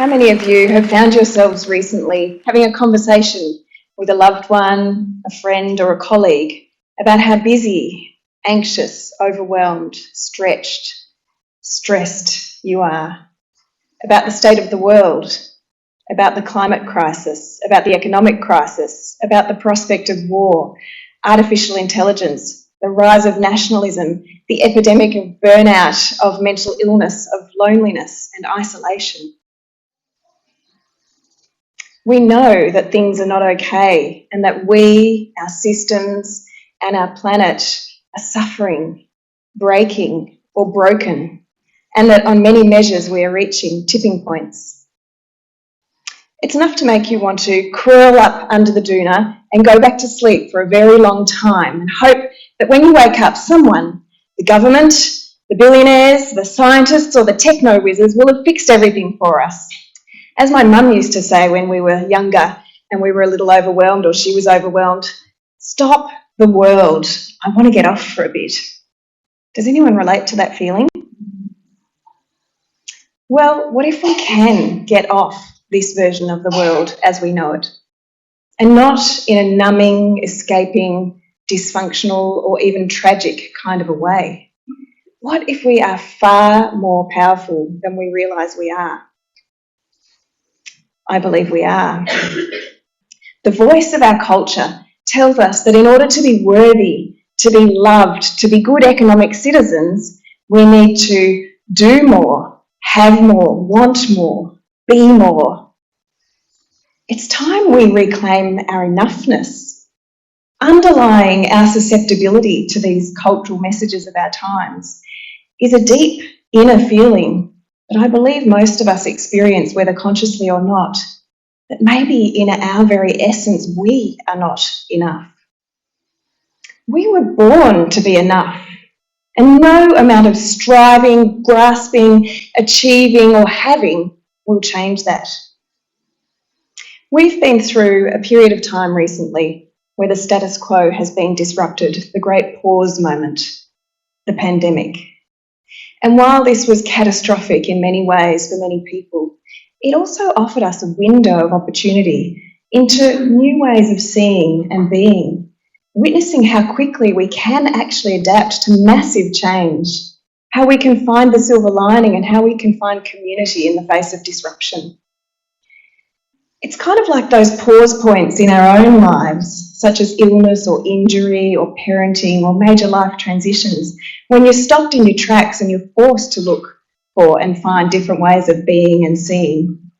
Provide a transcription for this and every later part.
How many of you have found yourselves recently having a conversation with a loved one, a friend or a colleague about how busy, anxious, overwhelmed, stretched, stressed you are, about the state of the world, about the climate crisis, about the economic crisis, about the prospect of war, artificial intelligence, the rise of nationalism, the epidemic of burnout, of mental illness, of loneliness and isolation? We know that things are not okay and that we, our systems and our planet are suffering, breaking or broken, and that on many measures we are reaching tipping points. It's enough to make you want to curl up under the doona and go back to sleep for a very long time and hope that when you wake up, someone, the government, the billionaires, the scientists or the techno-whizzes will have fixed everything for us. As my mum used to say when we were younger and we were a little overwhelmed or she was overwhelmed, stop the world. I want to get off for a bit. Does anyone relate to that feeling? Well, what if we can get off this version of the world as we know it, and not in a numbing, escaping, dysfunctional or even tragic kind of a way? What if we are far more powerful than we realise we are? I believe we are. The voice of our culture tells us that in order to be worthy, to be loved, to be good economic citizens, we need to do more, have more, want more, be more. It's time we reclaim our enoughness. Underlying our susceptibility to these cultural messages of our times is a deep inner feeling that I believe most of us experience, whether consciously or not, that maybe in our very essence we are not enough. We were born to be enough, and no amount of striving, grasping, achieving or having will change that. We've been through a period of time recently where the status quo has been disrupted, the great pause moment, the pandemic. And while this was catastrophic in many ways for many people, it also offered us a window of opportunity into new ways of seeing and being, witnessing how quickly we can actually adapt to massive change, how we can find the silver lining and how we can find community in the face of disruption. It's kind of like those pause points in our own lives, such as illness or injury or parenting or major life transitions, when you're stopped in your tracks and you're forced to look for and find different ways of being and seeing.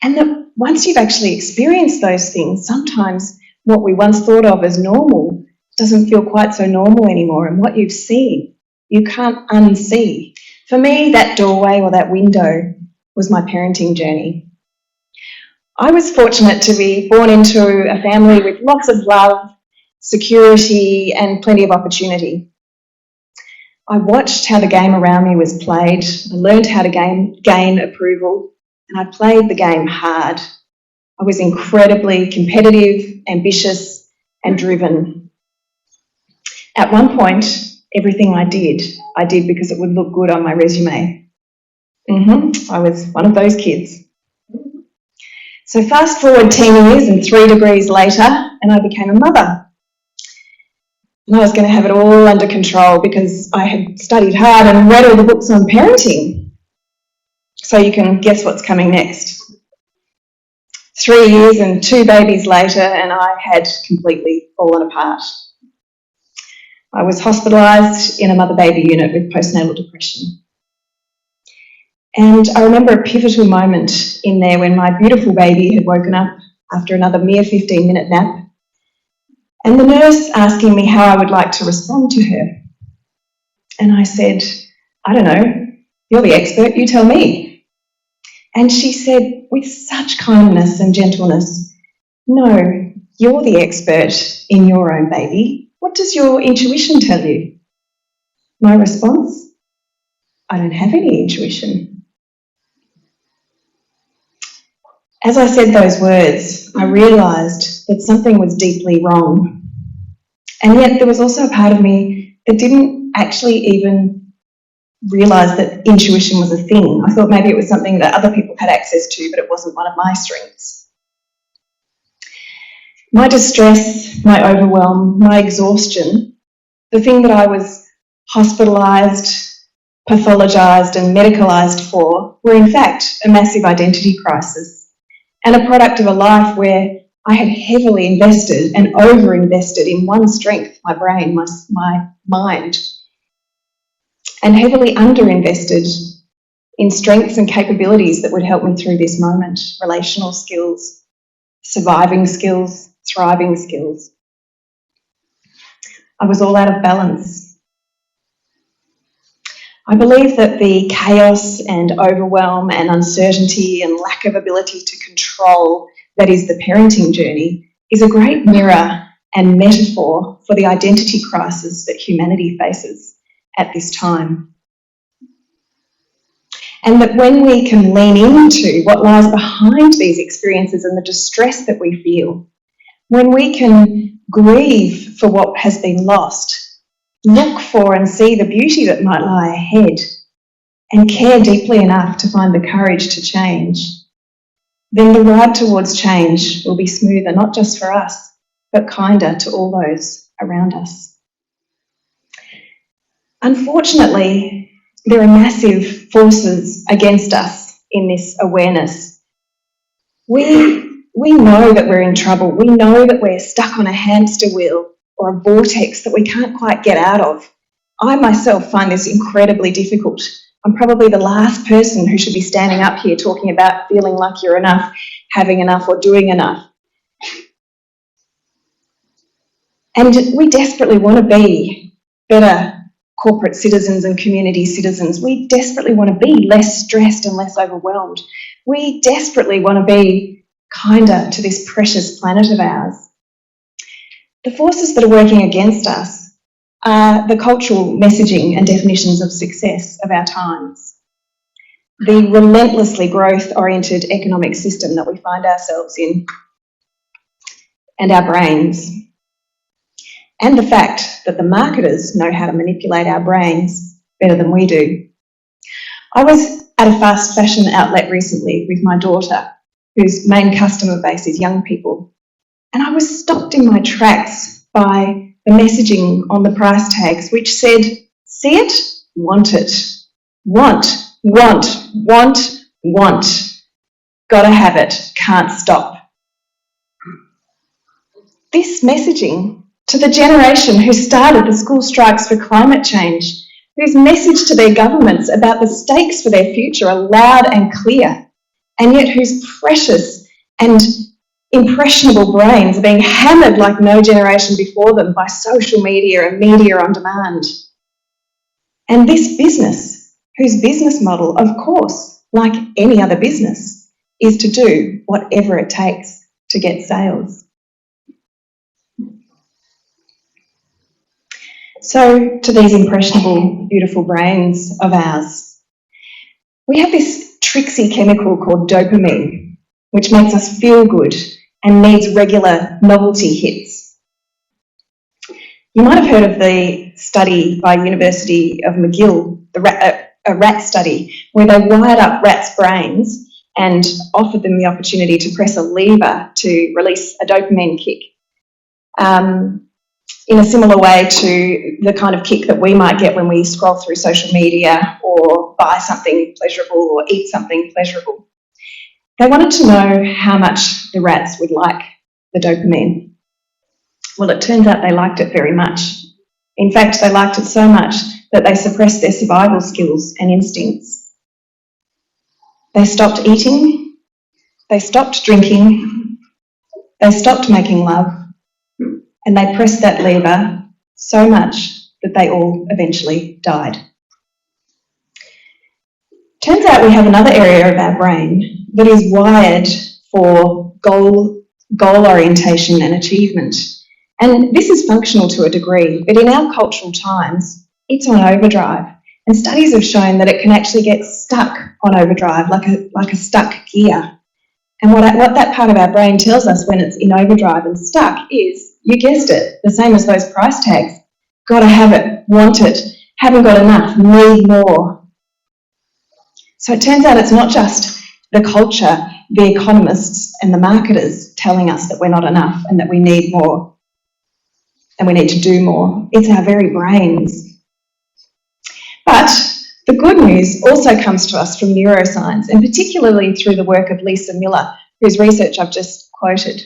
And that once you've actually experienced those things, sometimes what we once thought of as normal doesn't feel quite so normal anymore, and what you've seen, you can't unsee. For me, that doorway or that window was my parenting journey. I was fortunate to be born into a family with lots of love, security and plenty of opportunity. I watched how the game around me was played. I learned how to gain approval, and I played the game hard. I was incredibly competitive, ambitious and driven. At one point, everything I did because it would look good on my resume. I was one of those kids. So fast forward 10 years and 3 degrees later, and I became a mother. And I was going to have it all under control because I had studied hard and read all the books on parenting. So you can guess what's coming next. 3 years and 2 babies later, and I had completely fallen apart. I was hospitalised in a mother-baby unit with postnatal depression. And I remember a pivotal moment in there when my beautiful baby had woken up after another mere 15-minute nap, and the nurse asking me how I would like to respond to her. And I said, I don't know, you're the expert, you tell me. And she said with such kindness and gentleness, no, you're the expert in your own baby. What does your intuition tell you? My response, I don't have any intuition. As I said those words, I realised that something was deeply wrong. And yet there was also a part of me that didn't actually even realise that intuition was a thing. I thought maybe it was something that other people had access to, but it wasn't one of my strengths. My distress, my overwhelm, my exhaustion, the thing that I was hospitalised, pathologised and medicalised for, were in fact a massive identity crisis and a product of a life where I had heavily invested and over-invested in one strength, my brain, my mind, and heavily under-invested in strengths and capabilities that would help me through this moment: relational skills, surviving skills, thriving skills. I was all out of balance. I believe that the chaos and overwhelm and uncertainty and lack of ability to control that is the parenting journey is a great mirror and metaphor for the identity crisis that humanity faces at this time. And that when we can lean into what lies behind these experiences and the distress that we feel, when we can grieve for what has been lost, look for and see the beauty that might lie ahead, and care deeply enough to find the courage to change, then the ride towards change will be smoother, not just for us, but kinder to all those around us. Unfortunately, there are massive forces against us in this awareness. We know that we're in trouble. We know that we're stuck on a hamster wheel or a vortex that we can't quite get out of. I myself find this incredibly difficult. I'm probably the last person who should be standing up here talking about feeling like you're enough, having enough, or doing enough. And we desperately want to be better corporate citizens and community citizens. We desperately want to be less stressed and less overwhelmed. We desperately want to be kinder to this precious planet of ours. The forces that are working against us are the cultural messaging and definitions of success of our times, the relentlessly growth-oriented economic system that we find ourselves in, and our brains, and the fact that the marketers know how to manipulate our brains better than we do. I was at a fast fashion outlet recently with my daughter, whose main customer base is young people, and I was stopped in my tracks by the messaging on the price tags, which said, see it, want it, want, gotta have it, can't stop. This messaging to the generation who started the school strikes for climate change, whose message to their governments about the stakes for their future are loud and clear, and yet whose precious and impressionable brains are being hammered like no generation before them by social media and media on demand. And this business, whose business model, of course, like any other business, is to do whatever it takes to get sales. So, to these impressionable, beautiful brains of ours, we have this tricksy chemical called dopamine, which makes us feel good and needs regular novelty hits. You might have heard of the study by University of McGill, a rat study, where they wired up rats' brains and offered them the opportunity to press a lever to release a dopamine kick, in a similar way to the kind of kick that we might get when we scroll through social media or buy something pleasurable or eat something pleasurable. They wanted to know how much the rats would like the dopamine. Well, it turns out they liked it very much. In fact, they liked it so much that they suppressed their survival skills and instincts. They stopped eating, they stopped drinking, they stopped making love, and they pressed that lever so much that they all eventually died. Turns out we have another area of our brain that is wired for goal orientation and achievement. And this is functional to a degree, but in our cultural times, it's on overdrive. And studies have shown that it can actually get stuck on overdrive, like a stuck gear. And what that part of our brain tells us when it's in overdrive and stuck is, you guessed it, the same as those price tags. Gotta have it, want it, haven't got enough, need more. So it turns out it's not just the culture, the economists and the marketers telling us that we're not enough and that we need more and we need to do more. It's our very brains. But the good news also comes to us from neuroscience, and particularly through the work of Lisa Miller, whose research I've just quoted.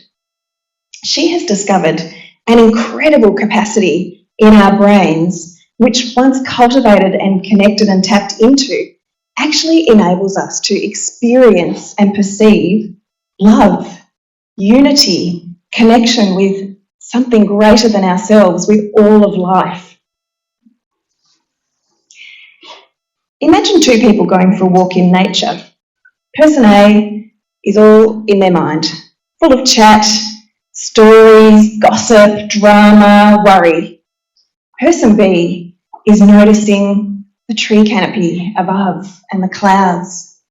She has discovered an incredible capacity in our brains, which once cultivated and connected and tapped into, actually enables us to experience and perceive love, unity, connection with something greater than ourselves, with all of life. Imagine two people going for a walk in nature. Person A is all in their mind, full of chat, stories, gossip, drama, worry. Person B is noticing the tree canopy above and the clouds.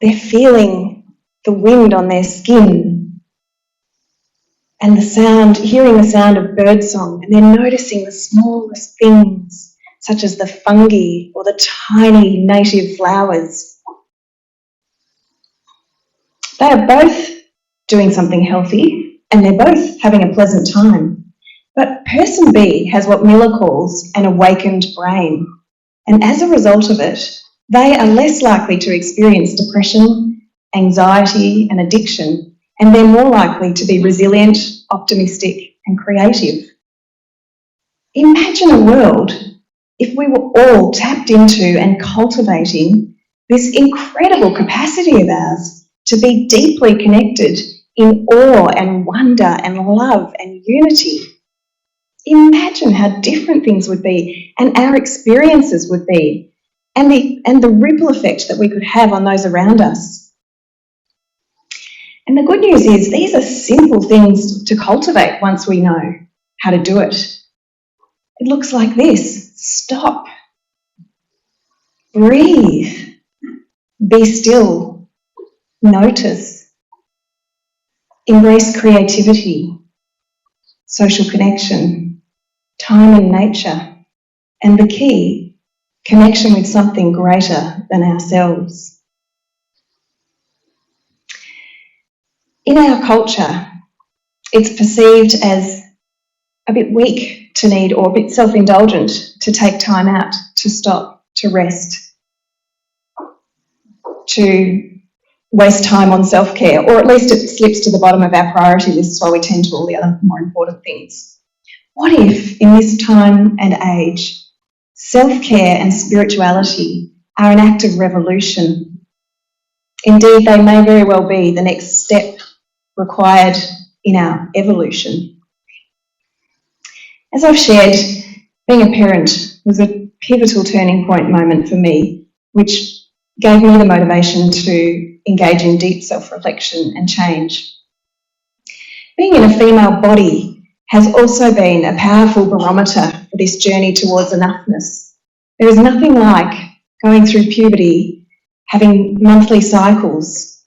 They're feeling the wind on their skin and the sound, hearing the sound of birdsong, and they're noticing the smallest things, such as the fungi or the tiny native flowers. They are both doing something healthy and they're both having a pleasant time. But person B has what Miller calls an awakened brain, and as a result of it, they are less likely to experience depression, anxiety and addiction, and they're more likely to be resilient, optimistic and creative. Imagine a world if we were all tapped into and cultivating this incredible capacity of ours to be deeply connected in awe and wonder and love and unity. Imagine how different things would be and our experiences would be, and the ripple effect that we could have on those around us. And the good news is these are simple things to cultivate once we know how to do it. It looks like this: stop, breathe, be still, notice, embrace creativity, social connection, time in nature, and the key, connection with something greater than ourselves. In our culture, it's perceived as a bit weak to need, or a bit self-indulgent to take time out, to stop, to rest, to waste time on self-care, or at least it slips to the bottom of our priority list while we tend to all the other more important things. What if, in this time and age, self-care and spirituality are an act of revolution? Indeed, they may very well be the next step required in our evolution. As I've shared, being a parent was a pivotal turning point moment for me, which gave me the motivation to engage in deep self-reflection and change. Being in a female body has also been a powerful barometer for this journey towards enoughness. There is nothing like going through puberty, having monthly cycles,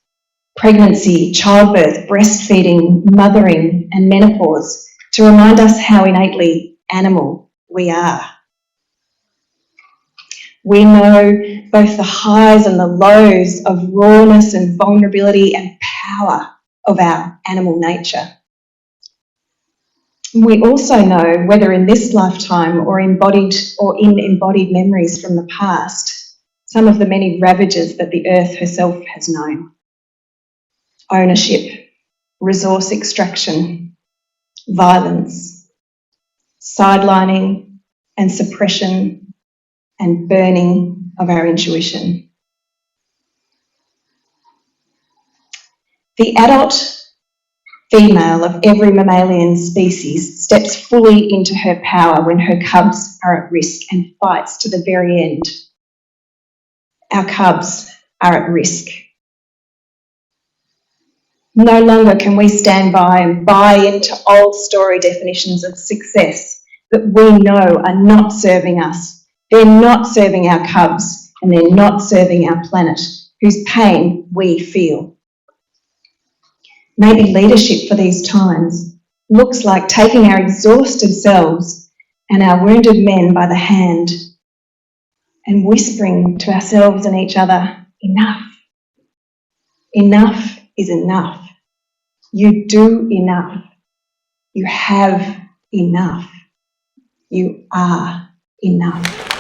pregnancy, childbirth, breastfeeding, mothering and menopause to remind us how innately animal we are. We know both the highs and the lows of rawness and vulnerability and power of our animal nature. We also know, whether in this lifetime or in embodied memories from the past, some of the many ravages that the earth herself has known. Ownership, resource extraction, violence, sidelining and suppression and burning of our intuition. The adult female of every mammalian species steps fully into her power when her cubs are at risk and fights to the very end. Our cubs are at risk. No longer can we stand by and buy into old story definitions of success that we know are not serving us. They're not serving our cubs and they're not serving our planet, whose pain we feel. Maybe leadership for these times looks like taking our exhausted selves and our wounded men by the hand, and whispering to ourselves and each other, enough. Enough is enough. You do enough. You have enough. You are enough.